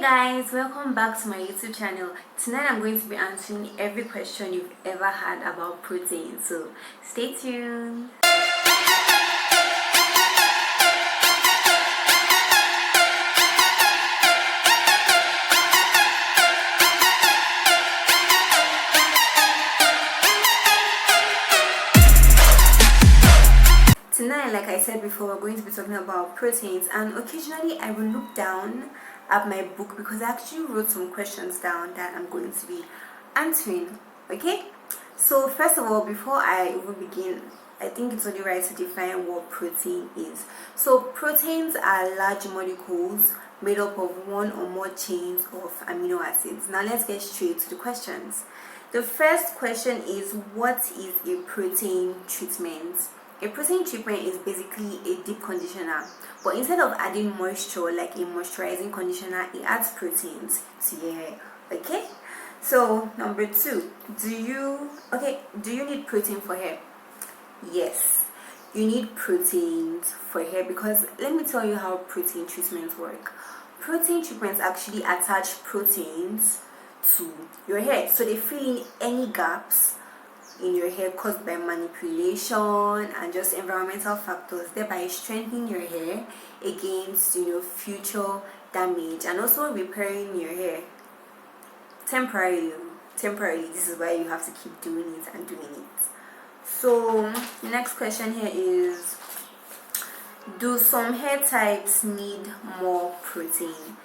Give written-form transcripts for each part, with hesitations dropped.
Guys, welcome back to my YouTube channel. Tonight I'm going to be answering every question you've ever had about protein, so stay tuned. Tonight, like I said before, we're going to be talking about proteins, and occasionally I will look down at my book because I actually wrote some questions down that I'm going to be answering. Okay, so first of all, before I even begin, I think it's only right to define what protein is. So proteins are large molecules made up of one or more chains of amino acids. Now let's get straight to the questions. The first question is, what is a protein treatment? A protein treatment is basically a deep conditioner, but instead of adding moisture like a moisturizing conditioner, it adds proteins to your hair. Okay, so number two, do you need protein for hair? Yes, you need proteins for hair, because let me tell you how protein treatments work. Protein treatments actually attach proteins to your hair, so they fill in any gaps in your hair caused by manipulation and just environmental factors, thereby strengthening your hair against future damage, and also repairing your hair temporarily. This is why you have to keep doing it and doing it. So next question here is, do some hair types need more protein?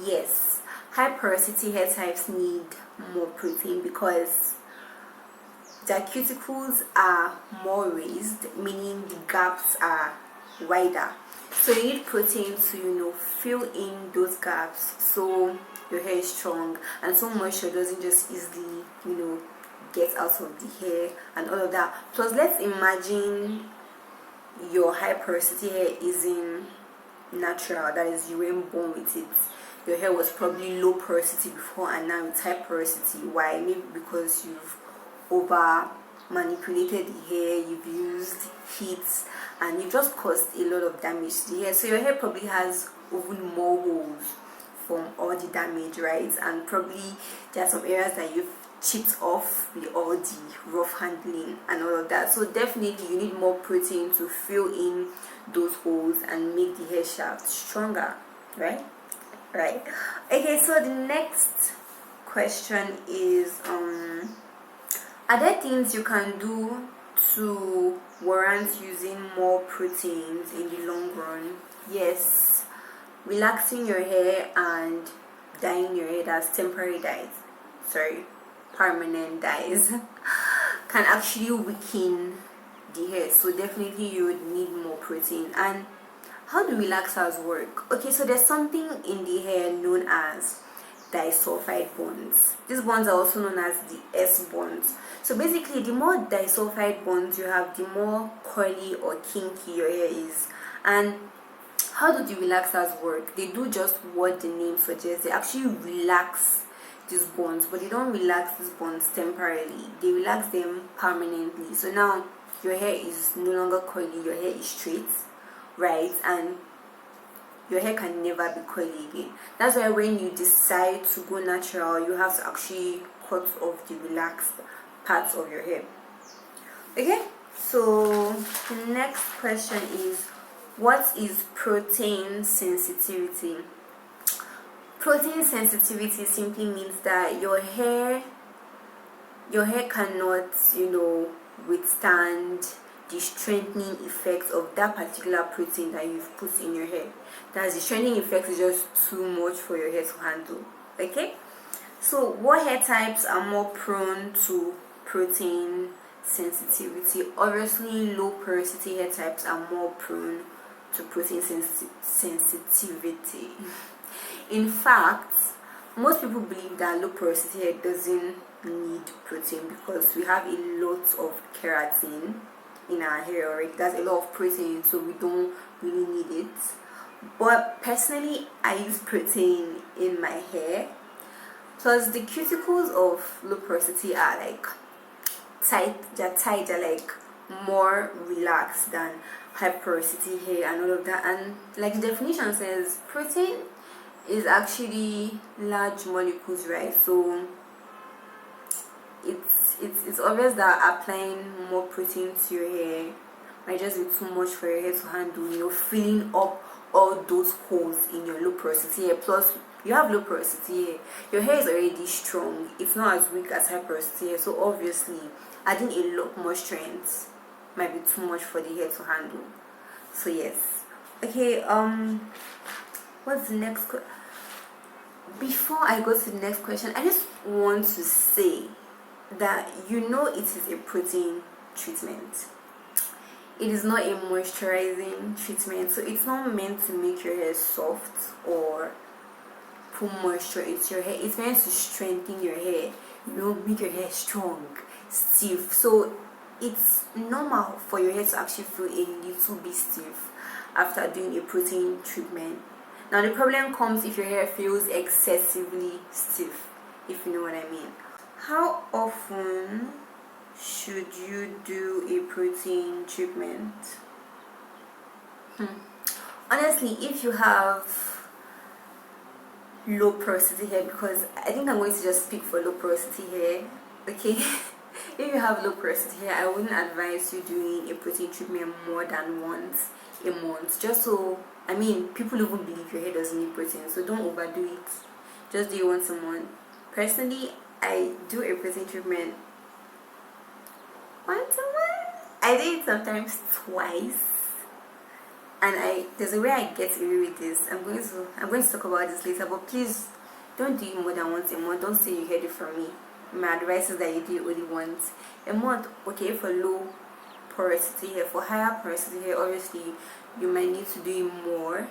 Yes, high porosity hair types need more protein because their cuticles are more raised, meaning the gaps are wider. So you need protein to fill in those gaps so your hair is strong and so moisture doesn't just easily get out of the hair and all of that. Plus, let's imagine your high porosity hair isn't natural, that is, you weren't born with it. Your hair was probably low porosity before and now it's high porosity. Why? Maybe because you've over manipulated the hair, you've used heat, and you've just caused a lot of damage to the hair. So your hair probably has even more holes from all the damage, right? And probably there are some areas that you've chipped off with all the rough handling and all of that. So definitely you need more protein to fill in those holes and make the hair shaft stronger, right? Okay, so the next question is, are there things you can do to warrant using more proteins in the long run? Yes, relaxing your hair and dyeing your hair, that's temporary dyes, permanent dyes, can actually weaken the hair. So definitely you would need more protein. And how do relaxers work? Okay, so there's something in the hair known as disulfide bonds. These bonds are also known as the S bonds. So basically, the more disulfide bonds you have, the more curly or kinky your hair is. And how do the relaxers work? They do just what the name suggests. They actually relax these bonds, but they don't relax these bonds temporarily. They relax them permanently. So now your hair is no longer curly, your hair is straight, right? And your hair can never be curly again. That's why when you decide to go natural, you have to actually cut off the relaxed parts of your hair. Okay, so the next question is, what is protein sensitivity? Protein sensitivity simply means that your hair cannot withstand the strengthening effect of that particular protein that you've put in your hair. That's the strengthening effect is just too much for your hair to handle. Okay, so what hair types are more prone to protein sensitivity? Obviously, low porosity hair types are more prone to protein sensitivity. In fact, most people believe that low porosity hair doesn't need protein because we have a lot of keratin in our hair already. That's a lot of protein, so we don't really need it. But personally, I use protein in my hair. Plus, the cuticles of low porosity are like tight. They're like more relaxed than high porosity hair and all of that. And like the definition says, protein is actually large molecules, right? So it's obvious that applying more protein to your hair might just be too much for your hair to handle, you know, filling up all those holes in your low porosity hair. Plus you have low porosity hair, your hair is already strong, it's not as weak as high porosity hair, so obviously adding a lot more strength might be too much for the hair to handle. So yes. Okay, what's the next before I go to the next question, I just want to say that, you know, it is a protein treatment, it is not a moisturizing treatment, so it's not meant to make your hair soft or put moisture into your hair. It's meant to strengthen your hair, you know, make your hair strong, stiff. So it's normal for your hair to actually feel a little bit stiff after doing a protein treatment. Now the problem comes if your hair feels excessively stiff, if you know what I mean. How often should you do a protein treatment? Honestly, if you have low porosity hair, because I think I'm going to just speak for low porosity hair, okay? If you have low porosity hair, I wouldn't advise you doing a protein treatment more than once a month, just so, I mean, people even believe your hair doesn't need protein, so don't overdo it. Just do it once a month. Personally, I do a protein treatment once a month. I do it sometimes twice, and there's a way I get away with this. I'm going to talk about this later, but please don't do it more than once a month. Don't say you heard it from me. My advice is that you do it only once a month. Okay, for low porosity hair. For higher porosity hair, obviously you might need to do it more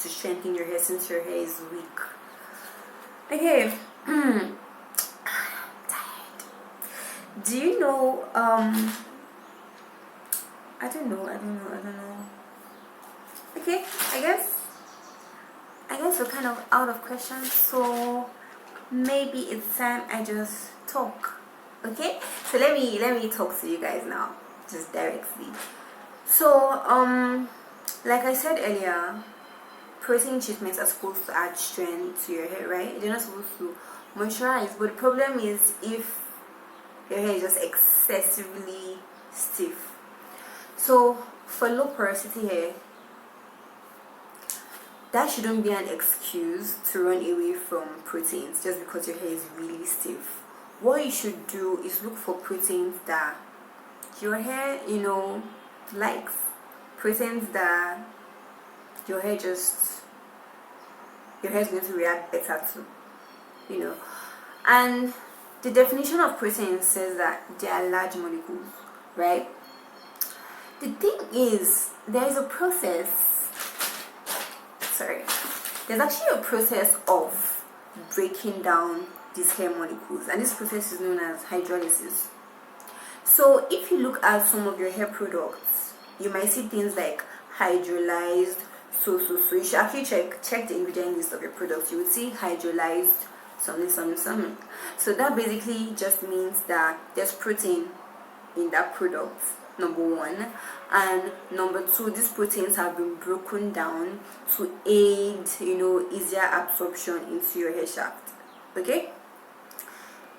to strengthen your hair, since your hair is weak. Okay. I'm tired. Do you know I don't know. Okay, I guess we're kind of out of questions, so maybe it's time I just talk. Okay, so let me talk to you guys now, just directly. So like I said earlier, protein treatments are supposed to add strength to your hair, right? They're not supposed to moisturize. But the problem is if your hair is just excessively stiff. So for low porosity hair, that shouldn't be an excuse to run away from proteins just because your hair is really stiff. What you should do is look for proteins that your hair, you know, likes. Proteins that your hair is going to react better to, you know. And the definition of protein says that they are large molecules, right? The thing is, there is a process. There's actually a process of breaking down these hair molecules, and this process is known as hydrolysis. So if you look at some of your hair products, you might see things like hydrolyzed. So you should actually check the ingredient list of your products. You would see hydrolyzed something. So that basically just means that there's protein in that product, number one, and number two, these proteins have been broken down to aid, you know, easier absorption into your hair shaft. Okay.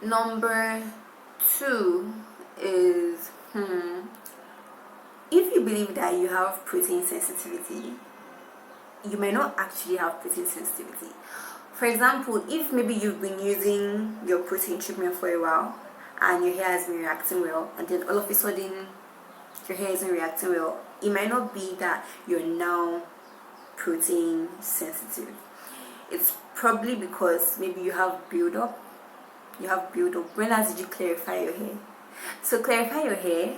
Number two is if you believe that you have protein sensitivity, you may not actually have protein sensitivity. For example, if maybe you've been using your protein treatment for a while and your hair has been reacting well, and then all of a sudden your hair isn't reacting well, it might not be that you're now protein sensitive. It's probably because maybe you have build-up. When last did you clarify your hair? So clarify your hair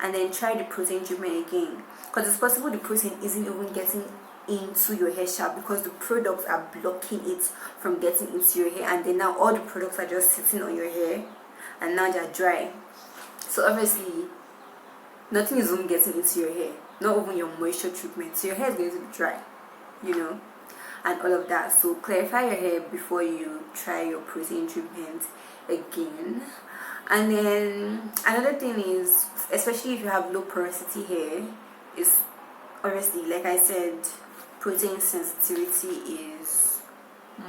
and then try the protein treatment again, because it's possible the protein isn't even getting into your hair shaft because the products are blocking it from getting into your hair, and then now all the products are just sitting on your hair and now they're dry. So obviously nothing is even getting into your hair, not even your moisture treatment, so your hair is going to be dry, you know, and all of that. So clarify your hair before you try your protein treatment again. And then another thing is, especially if you have low porosity hair, is obviously, like I said, protein sensitivity is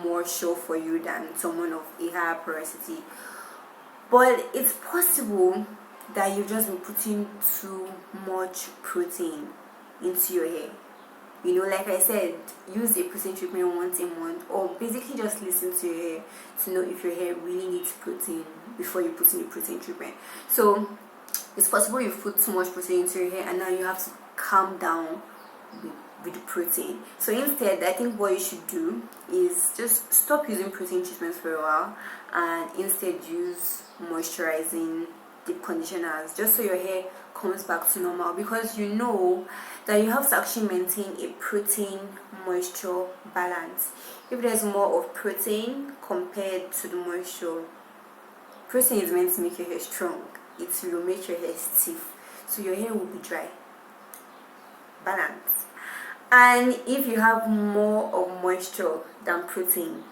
more show for you than someone of a higher porosity. But it's possible that you've just been putting too much protein into your hair. You know, like I said, use a protein treatment once a month, or basically just listen to your hair to know if your hair really needs protein before you put in the protein treatment. So it's possible you've put too much protein into your hair and now you have to calm down with the protein. So instead, I think what you should do is just stop using protein treatments for a while and instead use moisturizing deep conditioners, just so your hair comes back to normal, because you know that you have to actually maintain a protein moisture balance. If there's more of protein compared to the moisture, protein is meant to make your hair strong. It will make your hair stiff, so your hair will be dry. Balance. And if you have more of moisture than protein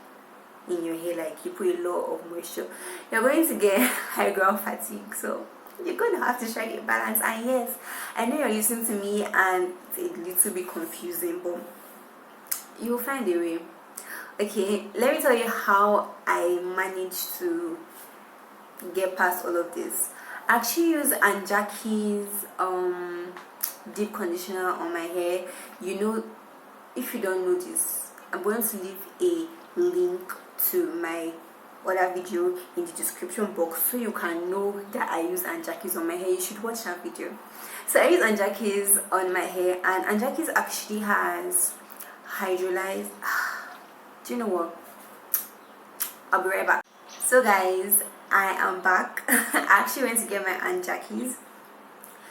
in your hair, like you put a lot of moisture, you're going to get high brow fatigue. So you're going to have to strike a balance. And yes, I know you're listening to me and it's a little bit confusing, but you'll find a way. Okay, let me tell you how I managed to get past all of this. I actually use Anjaki's deep conditioner on my hair. You know, if you don't know this, I'm going to leave a link to my other video in the description box so you can know that I use Anjaki's on my hair. You should watch that video. So I use Anjaki's on my hair, and Anjaki's actually has hydrolyzed. Do you know what? I'll be right back. So guys, I am back. I actually went to get my Anjaki's.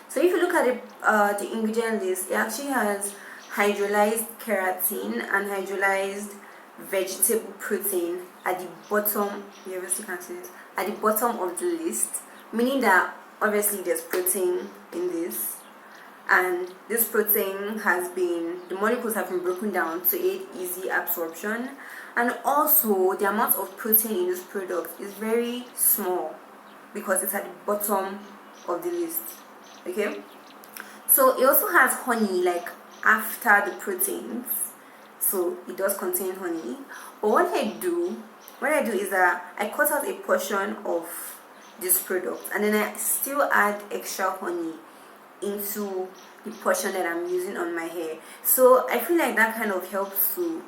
So if you look at the ingredient list, it actually has hydrolyzed keratin and hydrolyzed vegetable protein at the bottom. You obviously can see this at the bottom of the list, meaning that obviously there's protein in this, and this protein the molecules have been broken down to aid easy absorption, and also the amount of protein in this product is very small because it's at the bottom of the list. Okay, so it also has honey like after the proteins, so it does contain honey. But what I do is that I cut out a portion of this product and then I still add extra honey into the portion that I'm using on my hair. So I feel like that kind of helps to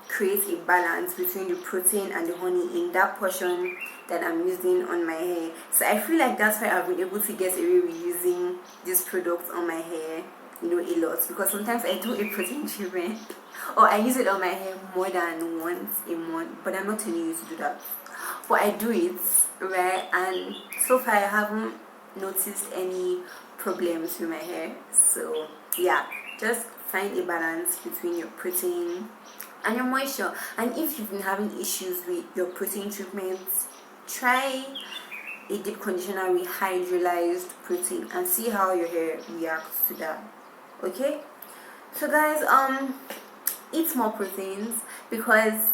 create a balance between the protein and the honey in that portion that I'm using on my hair. So I feel like that's why I've been able to get away with using this product on my hair, you know, a lot, because sometimes I do a protein treatment or I use it on my hair more than once a month, but I'm not telling you to do that. But I do it, right? And so far I haven't noticed any problems with my hair. So yeah, just find a balance between your protein and your moisture. And if you've been having issues with your protein treatments, try a deep conditioner with hydrolyzed protein and see how your hair reacts to that. Okay, so guys, eat more proteins, because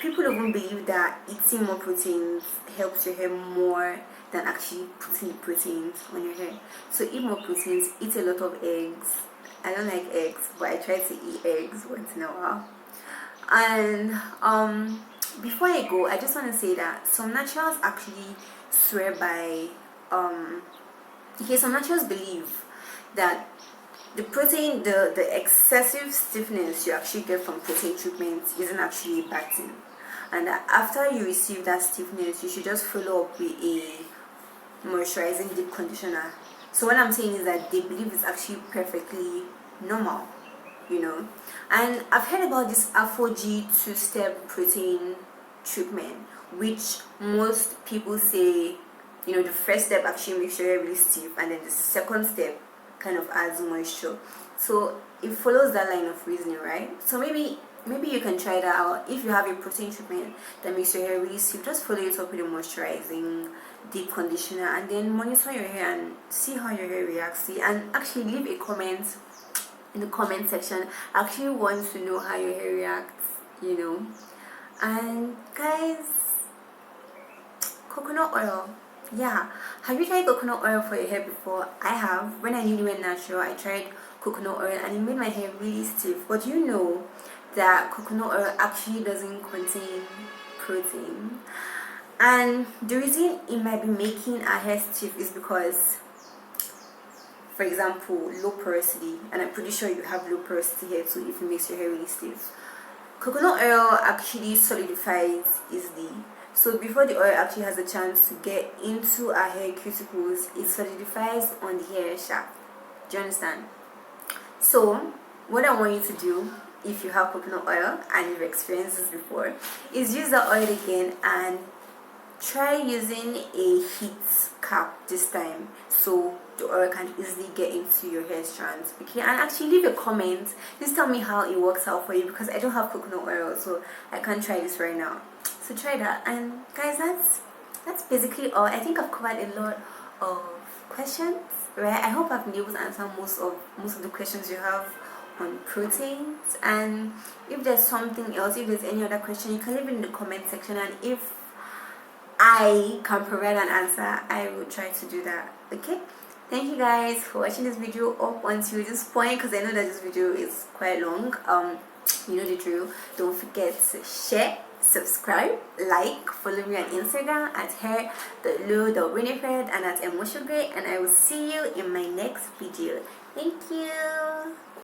people don't believe that eating more proteins helps your hair more than actually putting proteins on your hair. So eat more proteins, eat a lot of eggs. I don't like eggs, but I try to eat eggs once in a while. And before I go, I just want to say that some naturals actually swear by some naturals believe that the protein, the excessive stiffness you actually get from protein treatments isn't actually a bad thing, and that after you receive that stiffness, you should just follow up with a moisturizing deep conditioner. So what I'm saying is that they believe it's actually perfectly normal, you know. And I've heard about this afro two-step protein treatment, which most people say, you know, the first step actually makes your hair really stiff, and then the second step kind of adds moisture. So it follows that line of reasoning, right? So maybe you can try that out. If you have a protein treatment that makes your hair really stiff, just follow it up with a moisturizing deep conditioner and then monitor your hair and see how your hair reacts. And actually leave a comment in the comment section. I actually want to know how your hair reacts, you know. And guys, coconut oil. Yeah, have you tried coconut oil for your hair before? I have. When I newly went natural, I tried coconut oil and it made my hair really stiff. But you know that coconut oil actually doesn't contain protein. And the reason it might be making our hair stiff is because, for example, low porosity, and I'm pretty sure you have low porosity hair too if it makes your hair really stiff. Coconut oil actually solidifies easily. So before the oil actually has a chance to get into our hair cuticles, it solidifies on the hair shaft. Do you understand? So what I want you to do, if you have coconut oil and you've experienced this before, is use the oil again and try using a heat cap this time, so the oil can easily get into your hair strands. Okay, and actually leave a comment, just tell me how it works out for you, because I don't have coconut oil, so I can't try this right now. So try that. And guys, that's basically all. I think I've covered a lot of questions, right? I hope I've been able to answer most of the questions you have on proteins. And if there's something else, if there's any other question, you can leave it in the comment section, and if I can provide an answer, I will try to do that. Okay, thank you guys for watching this video up until this point, because I know that this video is quite long. You know the drill. Don't forget to share, subscribe, like, follow me on Instagram at hair.low.winifred and at emotiongrey, and I will see you in my next video. Thank you.